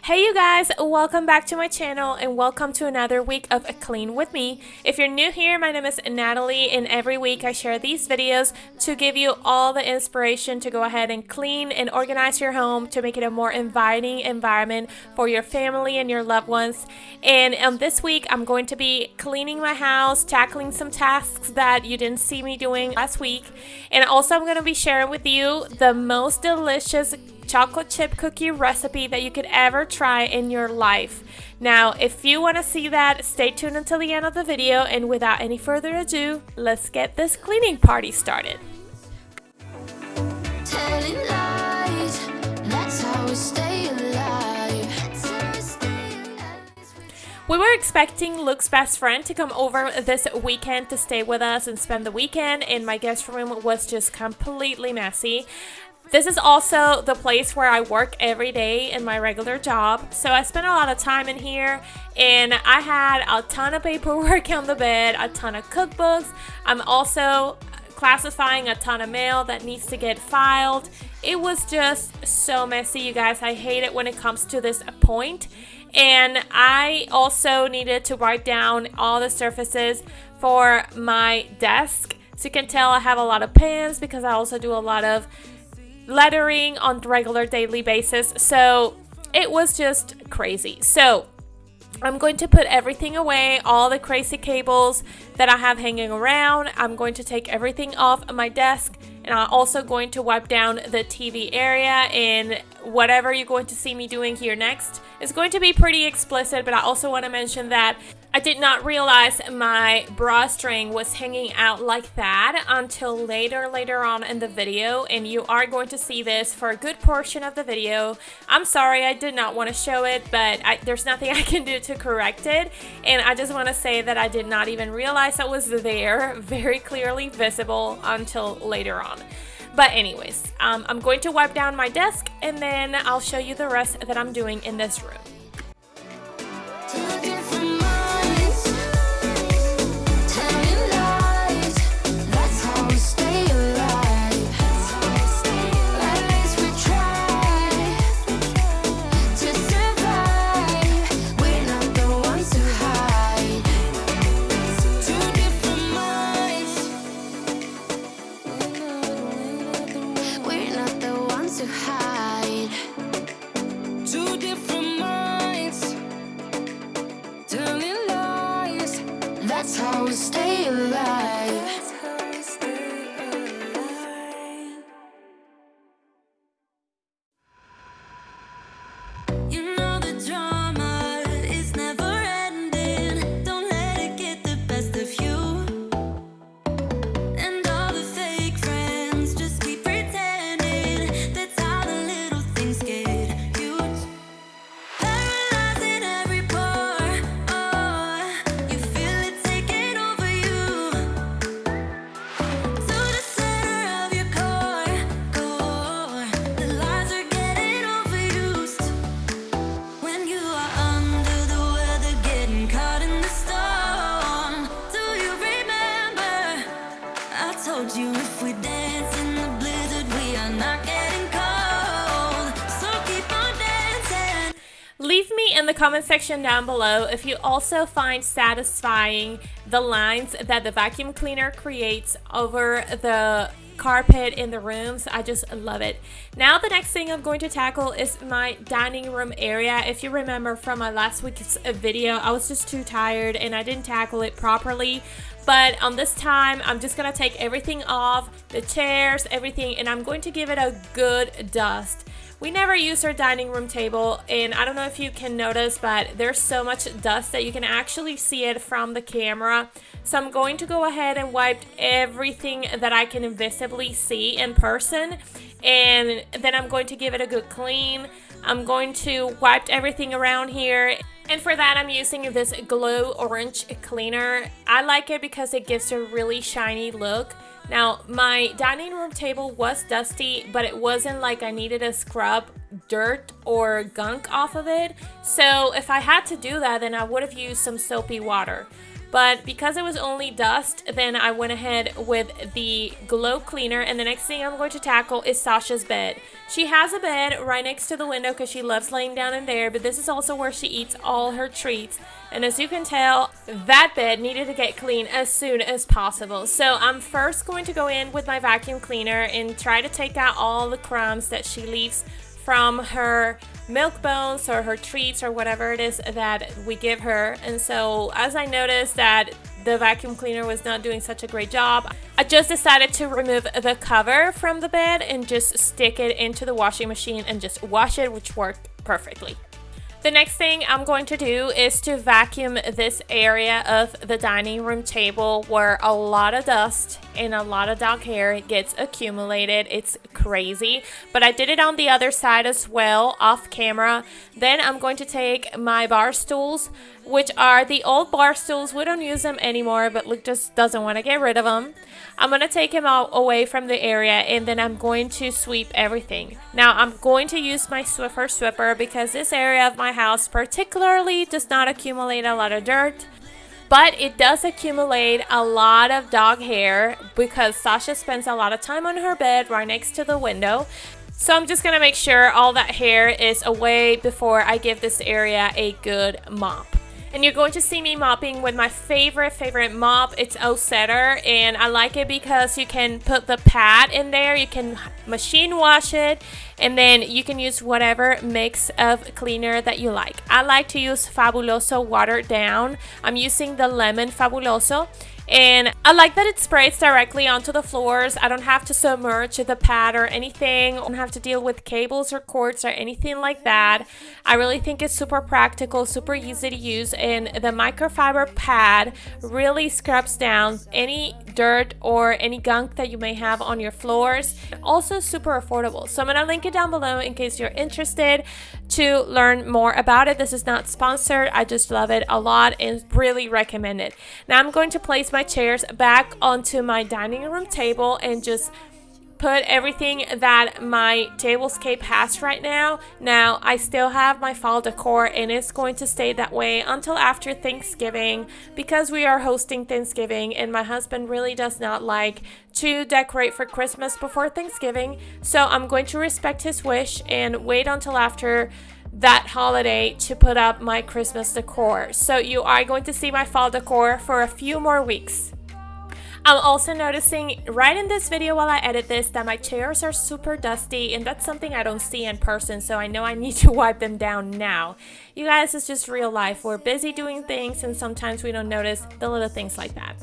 Hey you guys, welcome back to my channel and welcome to another week of Clean with me. If you're new here, my name is Natalie and every week I share these videos to give you all the inspiration to go ahead and clean and organize your home to make it a more inviting environment for your family and your loved ones. And this week I'm going to be cleaning my house, tackling some tasks that you didn't see me doing last week. And also I'm going to be sharing with you the most delicious chocolate chip cookie recipe that you could ever try in your life. Now, if you want to see that, stay tuned until the end of the video, and without any further ado, let's get this cleaning party started. Telling lies, that's how we stay alive. We were expecting Luke's best friend to come over this weekend to stay with us and spend the weekend, and my guest room was just completely messy. This is also the place where I work every day in my regular job, so I spent a lot of time in here, and I had a ton of paperwork on the bed, a ton of cookbooks. I'm also classifying a ton of mail that needs to get filed. It was just so messy, you guys. I hate it when it comes to this point. And I also needed to wipe down all the surfaces for my desk. So you can tell I have a lot of pans because I also do a lot of lettering on a regular daily basis. So it was just crazy. So I'm going to put everything away, all the crazy cables that I have hanging around. I'm going to take everything off my desk, and I'm also going to wipe down the TV area. And whatever you're going to see me doing here next is going to be pretty explicit, but I also want to mention that I did not realize my bra string was hanging out like that until later on in the video, and you are going to see this for a good portion of the video. I'm sorry, I did not want to show it, but there's nothing I can do to correct it, and I just want to say that I did not even realize that was there, very clearly visible until later on. But anyways, I'm going to wipe down my desk, and then I'll show you the rest that I'm doing in this room. That's how we stay alive. You know the drama is never ending. Don't let it get the best of you. And all the fake friends just keep pretending. That's how the little things get huge. Paralyzing every pore. Oh, you feel it taking over you. To the center of your core. The lies are getting overused. When you are under the weather, getting caught in the storm. Do you remember? I told you if we dance in the blizzard, we are not getting cold. So keep on dancing. Leave me in the comment section down below if you also find satisfying the lines that the vacuum cleaner creates over the carpet in the rooms. I just love it. Now the next thing I'm going to tackle is my dining room area. If you remember from my last week's video, I was just too tired and I didn't tackle it properly. But on this time, I'm just gonna take everything off, the chairs, everything, and I'm going to give it a good dust. We never use our dining room table, and I don't know if you can notice, but there's so much dust that you can actually see it from the camera. So I'm going to go ahead and wipe everything that I can visibly see in person, and then I'm going to give it a good clean. I'm going to wipe everything around here, and for that I'm using this glow orange cleaner. I like it because it gives a really shiny look. Now, my dining room table was dusty, but it wasn't like I needed to scrub dirt or gunk off of it. So if I had to do that, then I would have used some soapy water. but because it was only dust, then I went ahead with the glow cleaner. And the next thing I'm going to tackle is Sasha's bed. She has a bed right next to the window because she loves laying down in there, but this is also where she eats all her treats. And as you can tell, that bed needed to get clean as soon as possible. So I'm first going to go in with my vacuum cleaner and try to take out all the crumbs that she leaves from her milk bones or her treats or whatever it is that we give her. And so as I noticed that the vacuum cleaner was not doing such a great job, I just decided to remove the cover from the bed and just stick it into the washing machine and just wash it, which worked perfectly. The next thing I'm going to do is to vacuum this area of the dining room table where a lot of dust and a lot of dog hair gets accumulated. It's crazy, but I did it on the other side as well, off camera. Then I'm going to take my bar stools, which are the old bar stools. We don't use them anymore, but Luke just doesn't want to get rid of them. I'm going to take him out away from the area, and then I'm going to sweep everything. Now I'm going to use my Swiffer sweeper because this area of my house particularly does not accumulate a lot of dirt, but it does accumulate a lot of dog hair because Sasha spends a lot of time on her bed right next to the window. So I'm just going to make sure all that hair is away before I give this area a good mop. And you're going to see me mopping with my favorite mop. It's Osetter, and I like it because you can put the pad in there, you can machine wash it, and then you can use whatever mix of cleaner that you like. I like to use Fabuloso watered down. I'm using the lemon Fabuloso. And I like that it sprays directly onto the floors. I don't have to submerge the pad or anything. I don't have to deal with cables or cords or anything like that. I really think it's super practical, super easy to use, and the microfiber pad really scrubs down any dirt or any gunk that you may have on your floors. Also super affordable. So I'm going to link it down below in case you're interested to learn more about it. This is not sponsored. I just love it a lot and really recommend it. Now I'm going to place my chairs back onto my dining room table and just put everything that my tablescape has right now. Now I still have my fall decor, and it's going to stay that way until after Thanksgiving because we are hosting Thanksgiving, and my husband really does not like to decorate for Christmas before Thanksgiving. So I'm going to respect his wish and wait until after that holiday to put up my Christmas decor. So you are going to see my fall decor for a few more weeks. I'm also noticing right in this video while I edit this that my chairs are super dusty, and that's something I don't see in person, so I know I need to wipe them down now. You guys, it's just real life. We're busy doing things, and sometimes we don't notice the little things like that.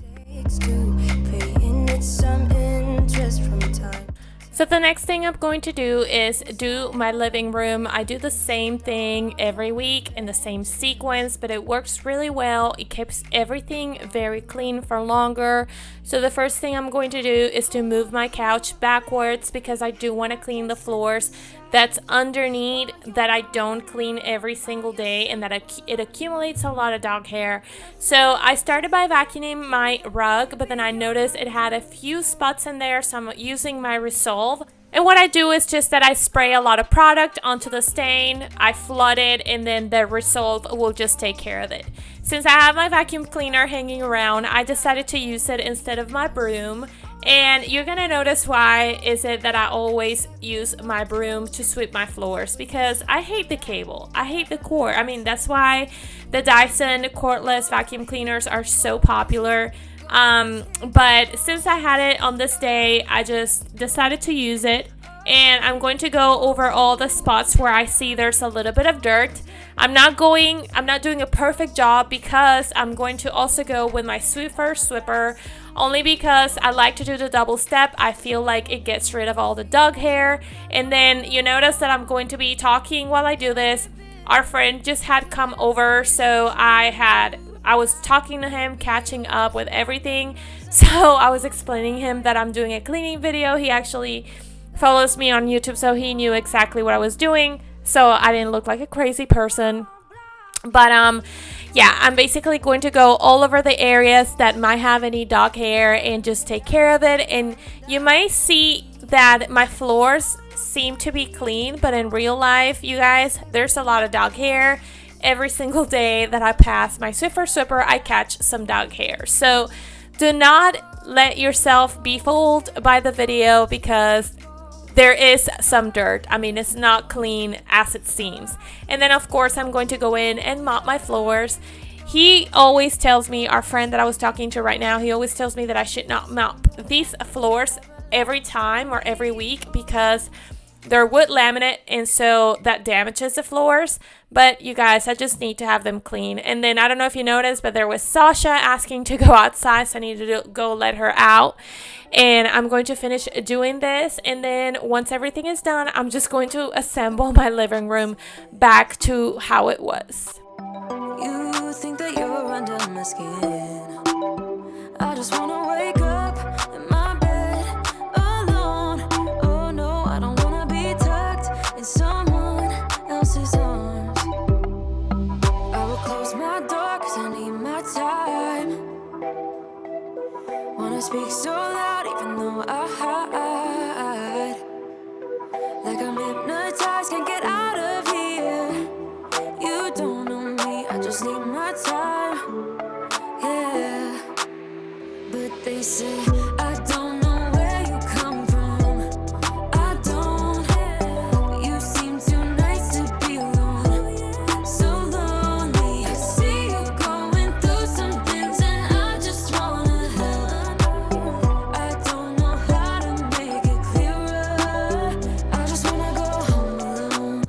So the next thing I'm going to do is do my living room. I do the same thing every week in the same sequence, but it works really well. It keeps everything very clean for longer. So the first thing I'm going to do is to move my couch backwards because I do want to clean the floors that's underneath that I don't clean every single day, and that it accumulates a lot of dog hair. So I started by vacuuming my rug, but then I noticed it had a few spots in there, so I'm using my Resolve. And what I do is just that I spray a lot of product onto the stain, I flood it, and then the Resolve will just take care of it. Since I have my vacuum cleaner hanging around, I decided to use it instead of my broom. And you're gonna notice why is it that I always use my broom to sweep my floors, because I hate the cable, I hate the cord. I mean, that's why the Dyson cordless vacuum cleaners are so popular. But since I had it on this day, I just decided to use it. And I'm going to go over all the spots where I see there's a little bit of dirt. I'm not doing a perfect job because I'm going to also go with my Swiffer sweeper, only because I like to do the double step. I feel like it gets rid of all the dog hair. And then you notice that I'm going to be talking while I do this. Our friend just had come over, so I was talking to him, catching up with everything. So I was explaining him that I'm doing a cleaning video. He actually follows me on YouTube, so he knew exactly what I was doing, so I didn't look like a crazy person. But yeah, I'm basically going to go all over the areas that might have any dog hair and just take care of it. And you might see that my floors seem to be clean, but in real life, you guys, there's a lot of dog hair. every single day that I pass my Swiffer Swipper, I catch some dog hair. So do not let yourself be fooled by the video because there is some dirt. I mean, it's not clean as it seems. And then of course I'm going to go in and mop my floors. He always tells me, our friend that I was talking to right now, he always tells me that I should not mop these floors every time or every week because they're wood laminate and so that damages the floors. But you guys, I just need to have them clean. And then I don't know if you noticed, but there was Sasha asking to go outside, so I need to go let her out. And I'm going to finish doing this, and then once everything is done, I'm just going to assemble my living room back to how it was. You think that you're under my skin. I just wanna wake up in my bed alone. Oh no, I don't wanna be tucked in someone else's arms. I will close my door cause I need my time. Wanna speak so loud even though I hide. Like I'm hypnotized, can't get out of here. You don't know me, I just need my time. Yeah. But they say I don't know where you come from. I don't. But you seem too nice to be alone. So lonely. I see you going through some things and I just wanna help. I don't know how to make it clearer. I just wanna go home alone.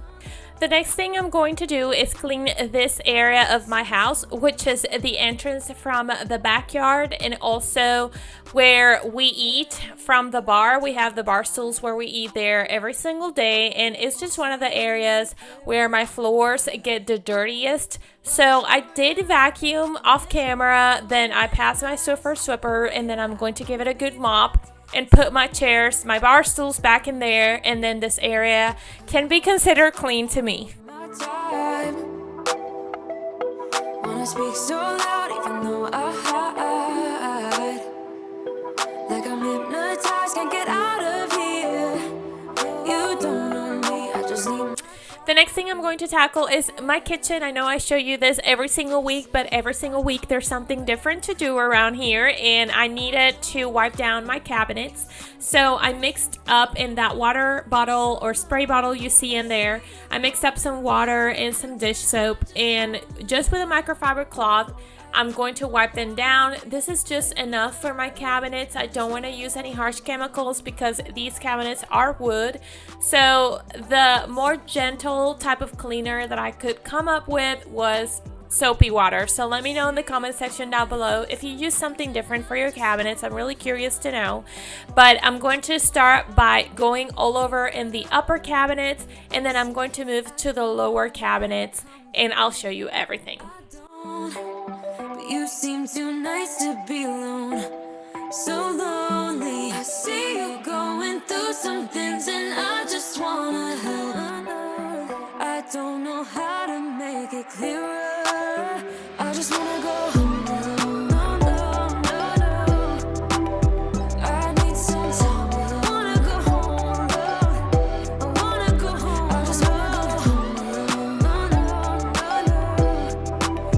The next thing I'm going to do is clean this area of my house, which is the entrance from the backyard and also where we eat from the bar. We have the bar stools where we eat there every single day, and it's just one of the areas where my floors get the dirtiest. So I did vacuum off camera, then I passed my Swiffer Swipper, and then I'm going to give it a good mop and put my chairs, my bar stools back in there, and then this area can be considered clean to me. My time. Wanna speak so loud even though I hide. Like I'm hypnotized, can't get out of here. You don't know me, I just need. The next thing I'm going to tackle is my kitchen. I know I show you this every single week, but every single week there's something different to do around here, and I needed to wipe down my cabinets. So I mixed up in that water bottle or spray bottle you see in there, I mixed up some water and some dish soap, and just with a microfiber cloth, I'm going to wipe them down. This is just enough for my cabinets. I don't want to use any harsh chemicals because these cabinets are wood. So the more gentle type of cleaner that I could come up with was soapy water. So let me know in the comment section down below if you use something different for your cabinets. I'm really curious to know. But I'm going to start by going all over in the upper cabinets, and then I'm going to move to the lower cabinets, and I'll show you everything. But you seem too nice to be alone. So lonely. I see you going through some things and I just wanna help. I don't know how to make it clearer. I just wanna go home alone. No, no, no, no. I need some time. I wanna go home alone. I wanna go home. I just wanna go home alone. No, no, no, no.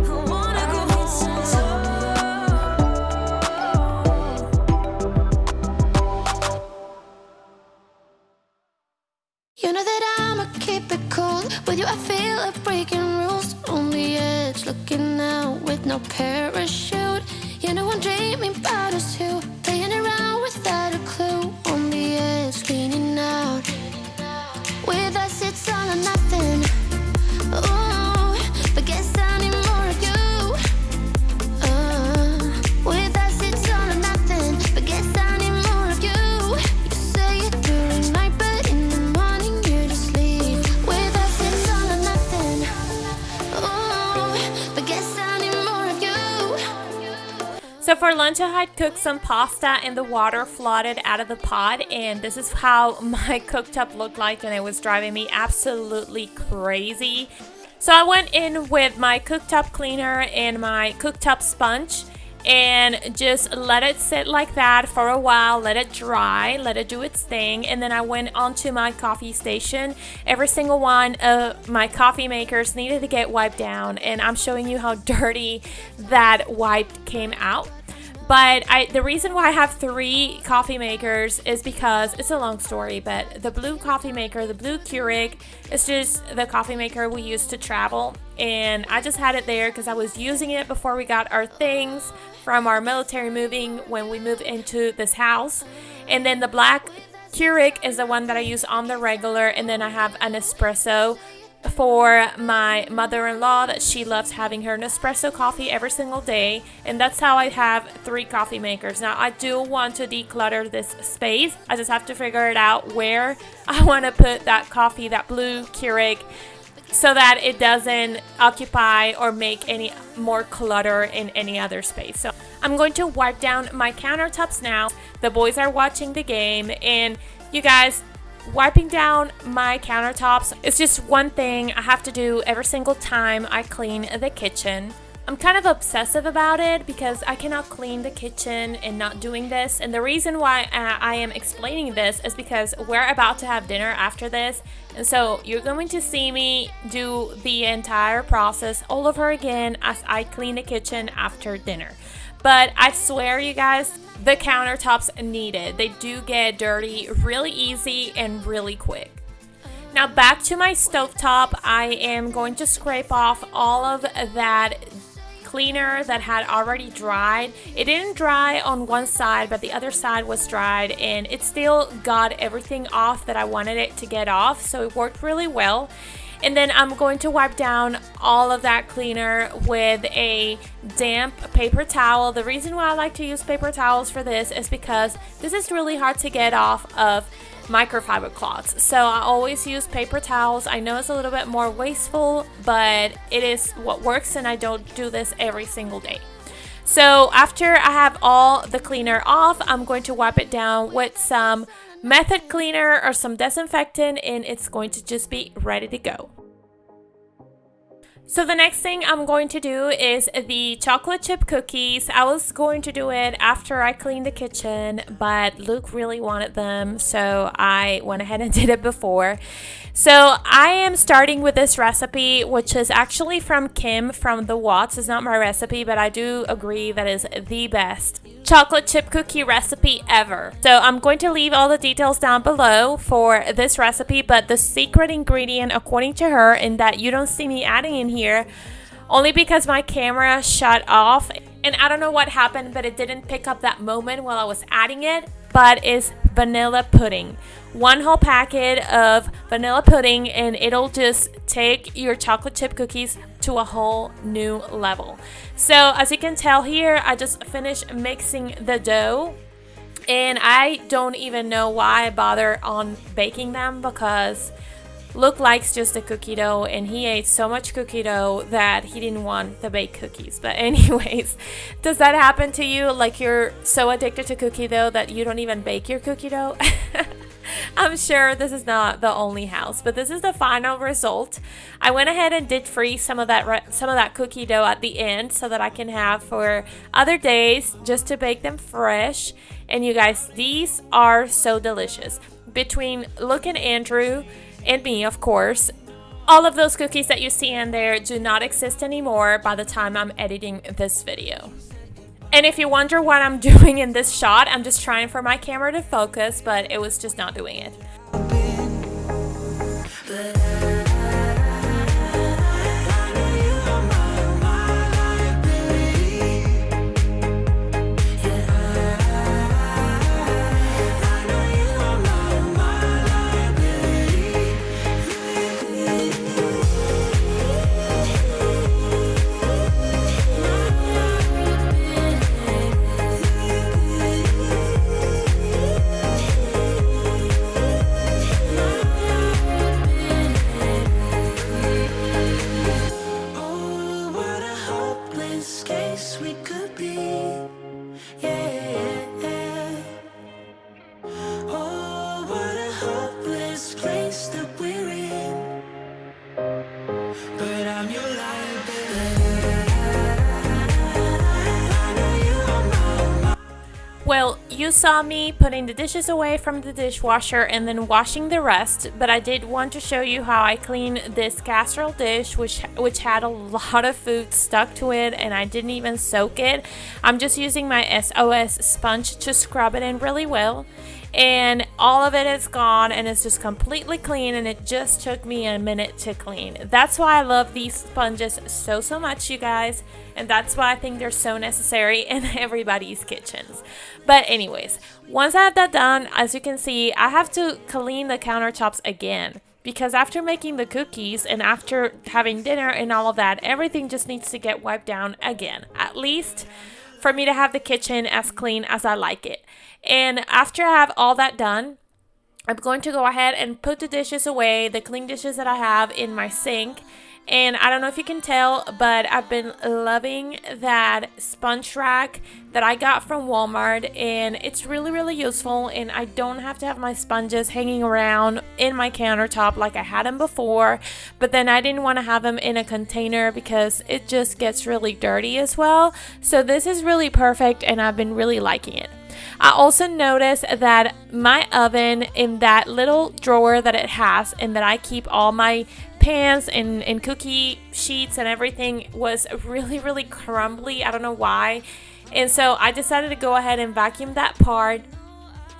I wanna go home some time. You know that I'ma keep it cool. With you I feel like breaking rules. On the edge, looking out with no parachute. You know I'm dreaming about us two, playing around without a clue. On the edge, leaning out. With us it's all or nothing. Ooh, but guess I need more of you. With us it's all or nothing, but guess I need more of you. You say it during night, but in the morning you just leave. With us it's all or nothing. Ooh, but guess I need more of you. So for lunch I had cooked some pasta and the water flooded out of the pot, and this is how my cooktop looked like, and it was driving me absolutely crazy. So I went in with my cooktop cleaner and my cooktop sponge, and just let it sit like that for a while, let it dry, let it do its thing. And then I went onto my coffee station. Every single one of my coffee makers needed to get wiped down, and I'm showing you how dirty that wipe came out. But the reason why I have 3 coffee makers is because it's a long story, but the blue coffee maker, the blue Keurig, is just the coffee maker we used to travel. And I just had it there because I was using it before we got our things from our military moving when we moved into this house. And then the black Keurig is the one that I use on the regular. And then I have an espresso for my mother-in-law that she loves having her Nespresso coffee every single day, and that's how I have 3 coffee makers. Now I do want to declutter this space. I just have to figure it out where I want to put that coffee, that blue Keurig, so that it doesn't occupy or make any more clutter in any other space. So I'm going to wipe down my countertops now. The boys are watching the game, and you guys, wiping down my countertops is just one thing I have to do every single time I clean the kitchen. I'm kind of obsessive about it because I cannot clean the kitchen and not doing this. And the reason why I am explaining this is because we're about to have dinner after this. And so you're going to see me do the entire process all over again as I clean the kitchen after dinner. But I swear, you guys, the countertops need it. They do get dirty really easy and really quick. Now back to my stovetop, I am going to scrape off all of that cleaner that had already dried. It didn't dry on one side, but the other side was dried, and it still got everything off that I wanted it to get off, so it worked really well. And then I'm going to wipe down all of that cleaner with a damp paper towel. The reason why I like to use paper towels for this is because this is really hard to get off of microfiber cloths. So I always use paper towels. I know it's a little bit more wasteful, but it is what works, and I don't do this every single day. So after I have all the cleaner off, I'm going to wipe it down with some method cleaner or some disinfectant, and it's going to just be ready to go. So the next thing I'm going to do is the chocolate chip cookies. I was going to do it after I cleaned the kitchen, but Luke really wanted them, so I went ahead and did it before. So I am starting with this recipe, which is actually from Kim from the Watts. It's not my recipe, but I do agree that is the best chocolate chip cookie recipe ever. So I'm going to leave all the details down below for this recipe, but the secret ingredient, according to her, and that you don't see me adding in here only because my camera shut off, and I don't know what happened, but it didn't pick up that moment while I was adding it, but is vanilla pudding. 1 whole packet of vanilla pudding, and it'll just take your chocolate chip cookies to a whole new level. So as you can tell here, I just finished mixing the dough, and I don't even know why I bother on baking them, because Luke likes just the cookie dough, and he ate so much cookie dough that he didn't want the baked cookies. But anyways, does that happen to you? Like, you're so addicted to cookie dough that you don't even bake your cookie dough? I'm sure this is not the only house, but this is the final result. I went ahead and did freeze some of that cookie dough at the end so that I can have for other days just to bake them fresh. And you guys, these are so delicious. Between Luke and Andrew and me, of course, all of those cookies that you see in there do not exist anymore by the time I'm editing this video. And if you wonder what I'm doing in this shot, I'm just trying for my camera to focus, but it was just not doing it. you saw me putting the dishes away from the dishwasher and then washing the rest, but I did want to show you how I clean this casserole dish, which had a lot of food stuck to it, and I didn't even soak it. I'm just using my SOS sponge to scrub it in really well, and all of it is gone and it's just completely clean, and it just took me a minute to clean. That's why I love these sponges so much, you guys, and that's why I think they're so necessary in everybody's kitchens. But anyways, once I have that done, as you can see, I have to clean the countertops again, because after making the cookies and after having dinner and all of that, everything just needs to get wiped down again, at least for me to have the kitchen as clean as I like it. And after I have all that done, I'm going to go ahead and put the dishes away, the clean dishes that I have in my sink. And I don't know if you can tell, but I've been loving that sponge rack that I got from Walmart, and it's really useful, and I don't have to have my sponges hanging around in my countertop like I had them before. But then I didn't want to have them in a container because it just gets really dirty as well. So this is really perfect, and I've been really liking it. I also noticed that my oven, in that little drawer that it has and that I keep all my pans and cookie sheets and everything, was really crumbly. I don't know why. And so I decided to go ahead and vacuum that part,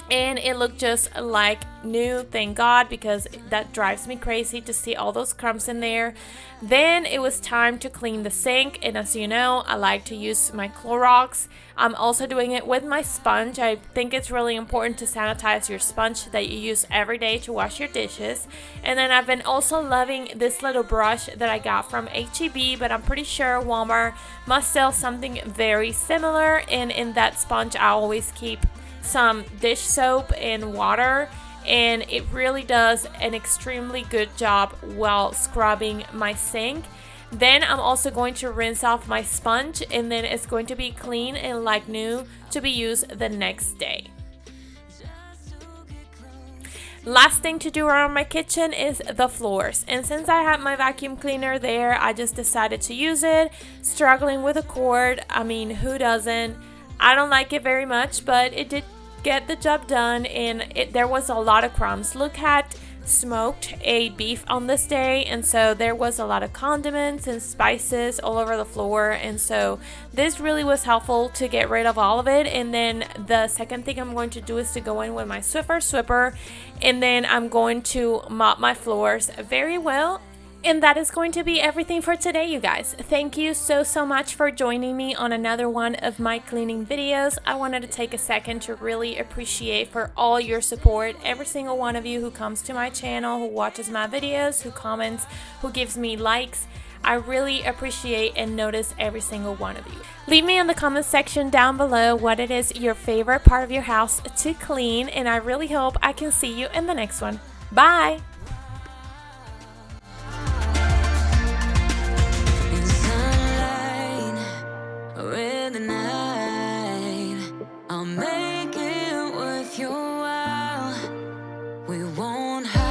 and it looked just like new, thank God, because that drives me crazy to see all those crumbs in there. Then it was time to clean the sink, and as you know, I like to use my Clorox. I'm also doing it with my sponge. I think it's really important to sanitize your sponge that you use every day to wash your dishes. And then I've been also loving this little brush that I got from H-E-B, but I'm pretty sure Walmart must sell something very similar. And in that sponge, I always keep some dish soap and water, and it really does an extremely good job while scrubbing my sink. Then I'm also going to rinse off my sponge, and then it's going to be clean and like new to be used the next day. Last thing to do around my kitchen is the floors, and since I have my vacuum cleaner there, I just decided to use it. Struggling with a cord, I mean, who doesn't? I don't like it very much, but it did get the job done, and there was a lot of crumbs. Look at smoked a beef on this day, and so there was a lot of condiments and spices all over the floor, and so this really was helpful to get rid of all of it. And then the second thing I'm going to do is to go in with my Swiffer Swipper, and then I'm going to mop my floors very well. And that is going to be everything for today, you guys. Thank you so much for joining me on another one of my cleaning videos. I wanted to take a second to really appreciate for all your support. Every single one of you who comes to my channel, who watches my videos, who comments, who gives me likes. I really appreciate and notice every single one of you. Leave me in the comment section down below what it is your favorite part of your house to clean, and I really hope I can see you in the next one. Bye! The night, I'll make it worth your while. We won't have